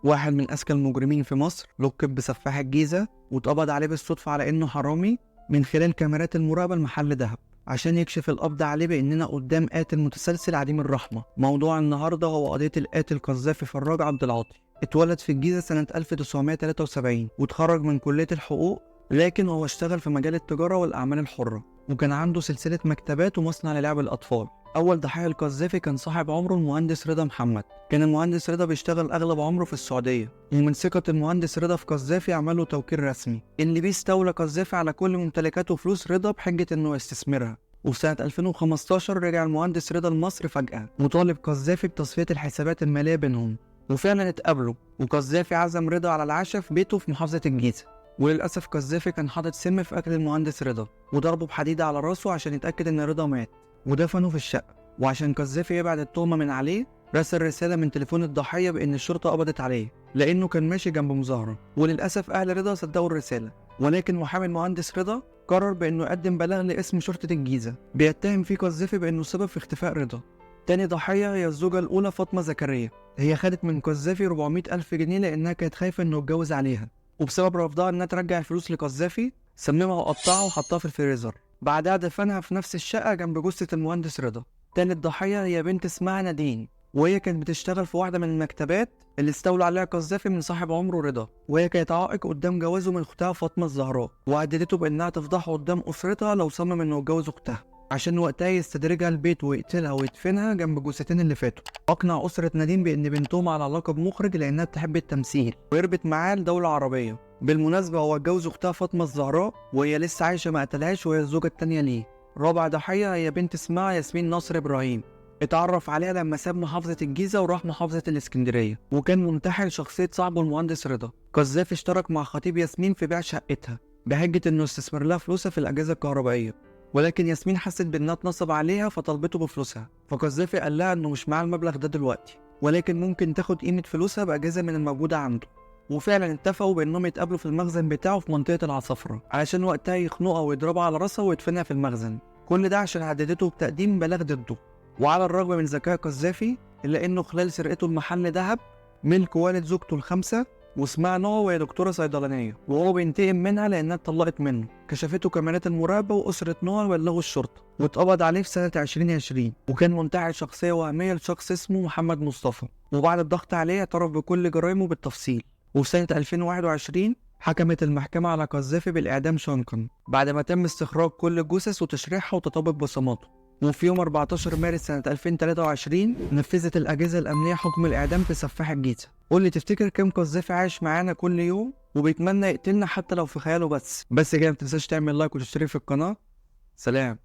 واحد من أذكى المجرمين في مصر لقب بسفاح الجيزة، واتقبض عليه بالصدفة على إنه حرامي من خلال كاميرات المراقبة لمحل دهب، عشان يكشف القبض عليه بإننا قدام قاتل متسلسل عديم الرحمة. موضوع النهاردة هو قضية القاتل قذافي فراج عبد العاطي. اتولد في الجيزة سنة 1973 واتخرج من كلية الحقوق، لكن هو اشتغل في مجال التجارة والأعمال الحرة، وكان عنده سلسلة مكتبات ومصنع للعب الأطفال. أول ضحية القذافي كان صاحب عمره المهندس رضا محمد. كان المهندس رضا بيشتغل أغلب عمره في السعودية، ومن ثقة المهندس رضا في قذافي عمله توكيل رسمي اللي بيستولى قذافي على كل ممتلكاته وفلوس رضا بحجة إنه يستثمرها. وفي سنة 2015 رجع المهندس رضا لمصر فجأة وطالب قذافي بتصفية الحسابات المالية بينهم، وفعلا اتقابلوا، وقذافي عزم رضا على العشاء في بيته في محافظة الجيزة. وللأسف قذافي كان حاطط سم في أكل المهندس رضا وضربه بحديدة على راسه عشان يتأكد إن رضا مات، ودفنه في الشقة. وعشان قذافي يبعد التهمة من عليه راسل رسالة من تليفون الضحية بإن الشرطة قبضت عليه لأنه كان ماشي جنب مظاهرة. وللأسف أهل رضا صدقوا الرسالة، ولكن محامي المهندس رضا قرر بإنه يقدم بلاغ لاسم شرطة الجيزة بيتهم فيه قذافي بإنه سبب في اختفاء رضا. تاني ضحية هي الزوجة الأولى فاطمة زكريا. هي خدت من قذافي 400 ألف جنيه لأنها كانت خايفة إنه يتجوز عليها، وبسبب رفضها إنها ترجع الفلوس لقذافي سممها وقطعها وحطها في الفريزر، بعدها دفنها في نفس الشقة جنب جثة المهندس رضا. تالت ضحية هي بنت اسمها نادين، وهي كانت بتشتغل في واحدة من المكتبات اللي استولى عليها قذافي من صاحب عمره رضا، وهي كانت عائق قدام جوازه من اختها فاطمة الزهراء، وهددته بانها تفضحه قدام اسرتها لو صمم انه يتجوز اختها، عشان وقتها يستدرجها البيت ويقتلها ويدفنها جنب جثتين اللي فاتوا. اقنع اسرة نادين بان بنتهم على علاقة بمخرج لانها بتحب التمثيل، ويربط معاه لدولة عربية. بالمناسبة هو اتجوز اختها فاطمة الزهراء وهي لسه عايشة ما قتلهاش، وهي الزوجة التانية ليه. رابع ضحية هي بنت اسمها ياسمين نصر إبراهيم. اتعرف عليها لما ساب محافظة الجيزة وراح محافظة الإسكندرية، وكان منتحل شخصية صاحبه المهندس رضا. قذافي اشترك مع خطيب ياسمين في بيع شقتها بحجة إنه استثمر لها فلوسها في الأجهزة الكهربائية، ولكن ياسمين حست بإنها اتنصب عليها فطلبته بفلوسها، فقذافي قال لها إنه مش معاه المبلغ ده دلوقتي، ولكن ممكن تاخد قيمة فلوسها بأجهزة من الموجودة عنده. وفعلا اتفقوا بانهم يتقابلوا في المخزن بتاعه في منطقة العصافرة علشان وقتها يخنقها ويضربها على راسها ويدفنها في المخزن، كل ده عشان هددته بتقديم بلاغ ضده. وعلى الرغم من ذكاء قذافي الا انه خلال سرقته المحل دهب ملك والد زوجته الخامسة واسمها نوى، وهي دكتورة صيدلانية، وهو بينتقم منها لانها اتطلقت منه. كشفته كاميرات المراقبة واسرة نوى بلغوا الشرطة، واتقبض عليه في سنة 2020، وكان منتحل شخصية وهمية لشخص اسمه محمد مصطفى. وبعد الضغط عليه اعترف بكل جرائمه بالتفصيل، وفي سنة 2021 حكمت المحكمة على قذافي بالإعدام شنقا بعد ما تم استخراج كل الجثث وتشريحها وتطابق بصماته. وفي يوم 14 مارس سنة 2023 نفذت الأجهزة الأمنية حكم الإعدام في سفاح الجيزة. قول لي تفتكر كم قذافي عايش معانا كل يوم وبيتمنى يقتلنا حتى لو في خياله؟ بس كده، متنساش تعمل لايك وتشترك في القناة. سلام.